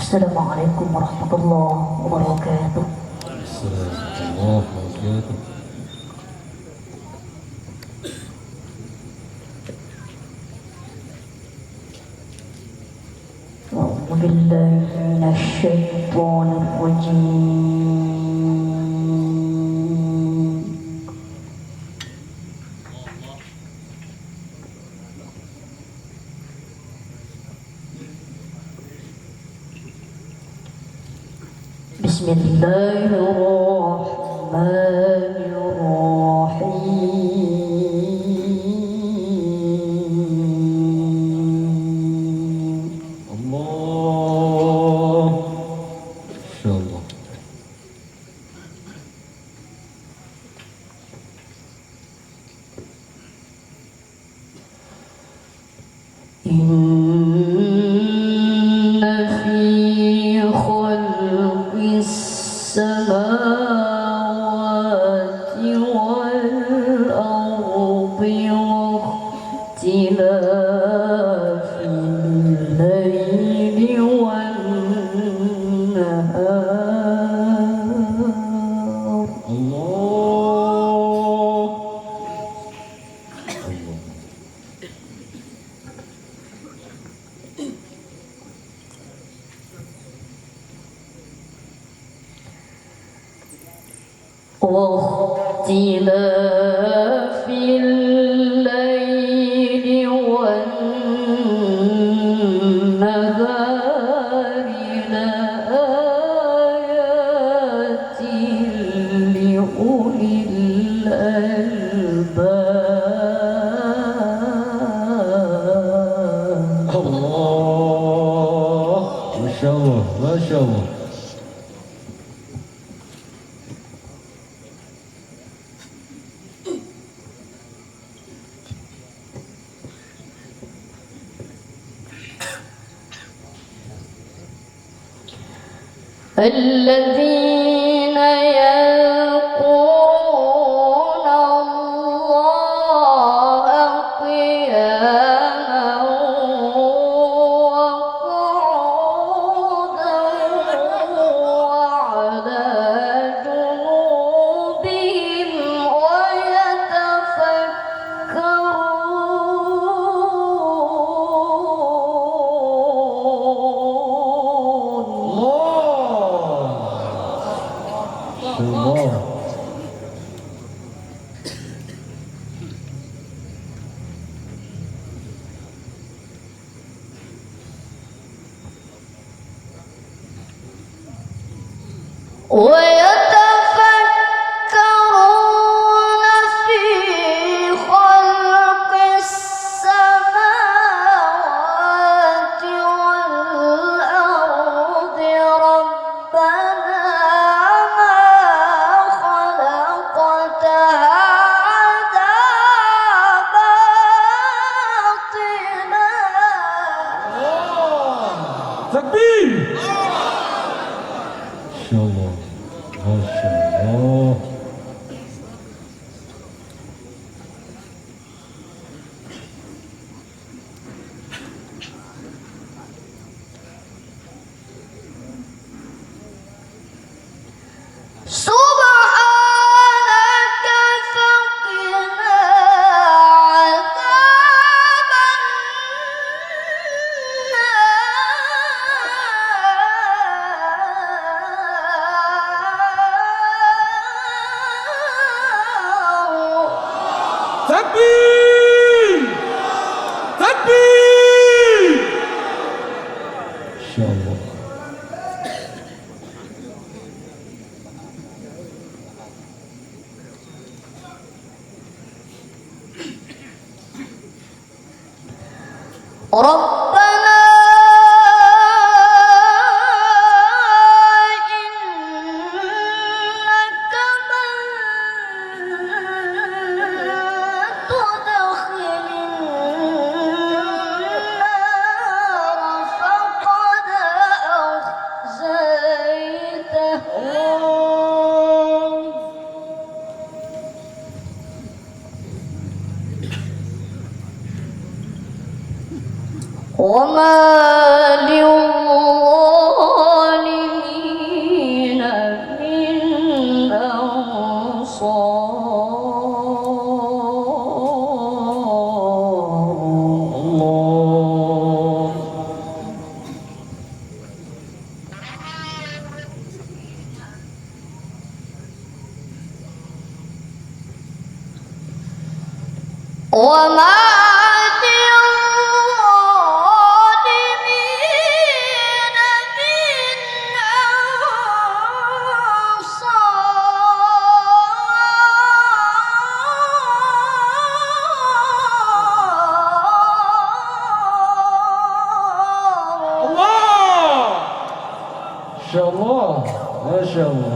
Assalamualaikum warahmatullahi wabarakatuh. Assalamualaikum warahmatullahi wabarakatuh. أعوذ بالله من الشيطان الرجيم. بسم الله الرحمن الرحيم. الله insyaallah. إن في خلق السماوات والأرض واختلاف الليل والنهار Allah. واختلاف الليل والنهار لآيات لأولي الألباب. Allah. Masyaallah, masyaallah. الذين يذكرون الله قياما وقعودا وعلى جنوبهم ويتفكرون. Allah. ويتفكرون في خلق السماوات والأرض ربنا ما خلقت هذا باطلا. Takbir. Insyaallah. Masyaallah. سبحانك فقنا عذاب النار. Takbir. Takbir. Insyaallah. ربنا إنك من تدخل النار فقد وما للظالمين من الله. ما شاء الله ما شاء الله.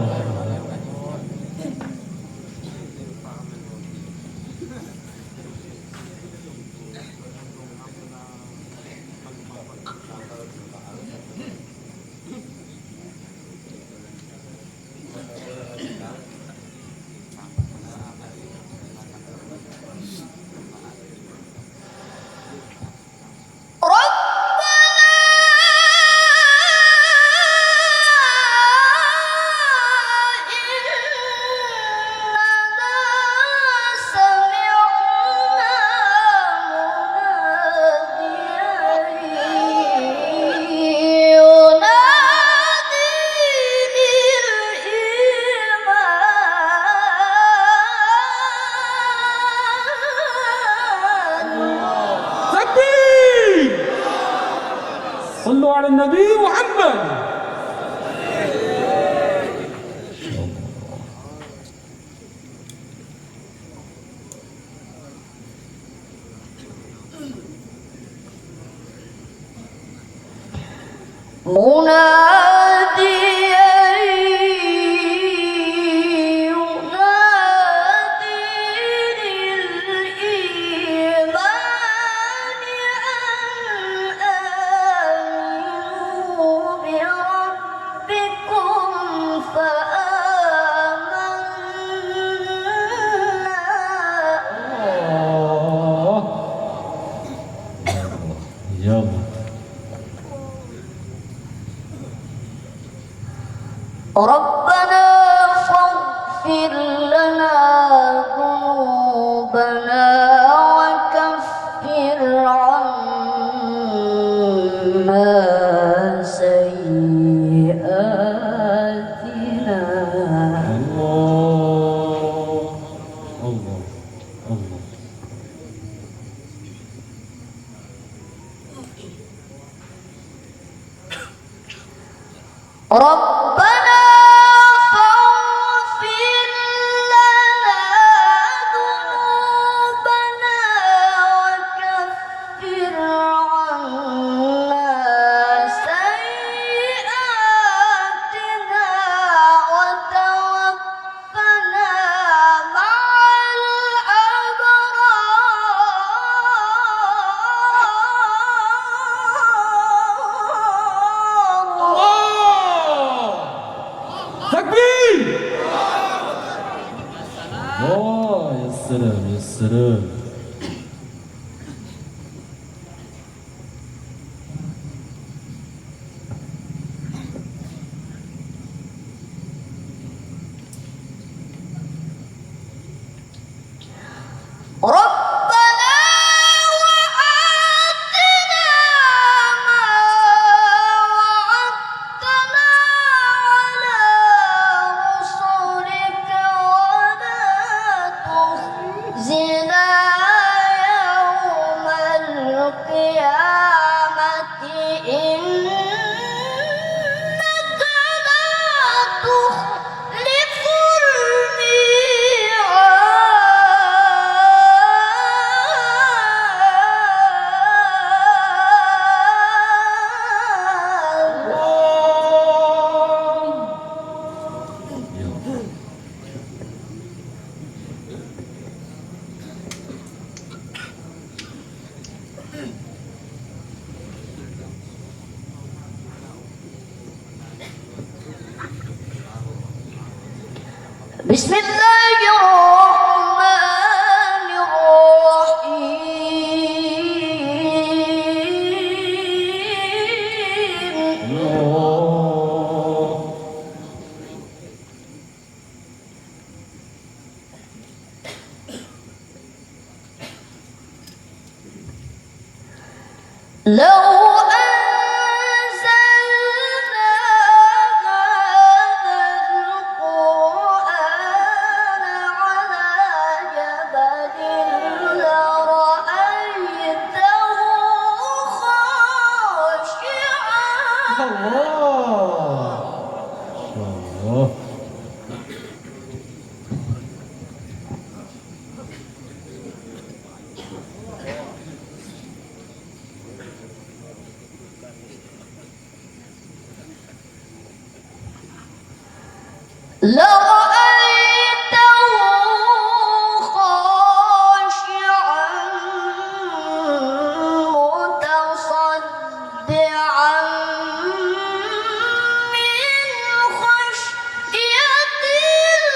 صلوا على النبي محمد. مناديا ينادي للإيمان أن آمنوا بربكم فآمنا. يلا ربنا فاغفر لنا ذنوبنا وكفر عنا سيئاتنا. الله الله الله. ربنا فاغفر لنا ذنوبنا وكفر عنا سيئاتنا وتوفنا مع الأبرار. تكبير. يا سلام يا سلام. ربنا وآتنا ما وعدتنا على رسلك ولا تخزنا يوم القيامة إنك لا تخلف بسم الله الرحمن الرحيم. لو أنزلنا هذا القرآن على جبل الله. الله. لرأيته خاشعا متصدعا من خشية الله.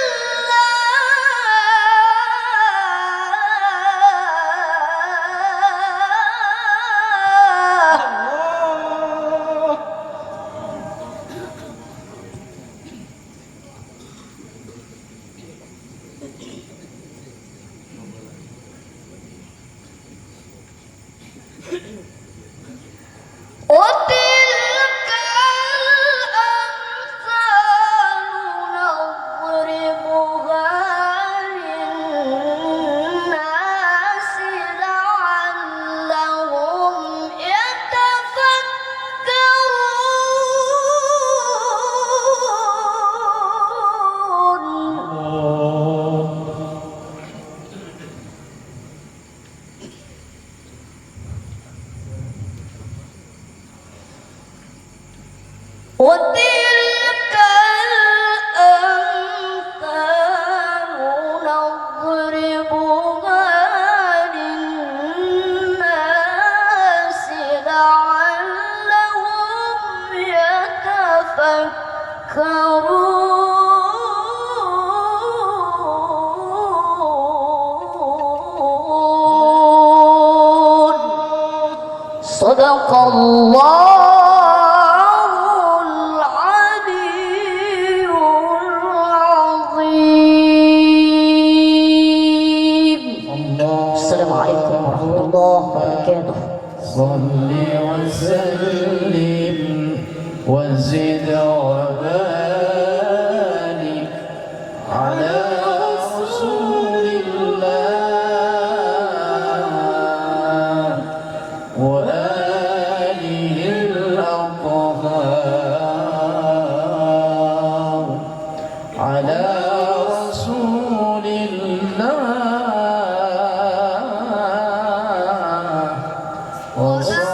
وتلك الأمثال نضربها للناس لعلهم يتفكرون وتلك الأمثال نضربها للناس لعلهم يتفكرون صدق الله العلي العظيم. السلام عليكم ورحمة الله وبركاته. صل وسلم وزد وبارك على رسول الله وآله الأطهار على رسول الله وصحبه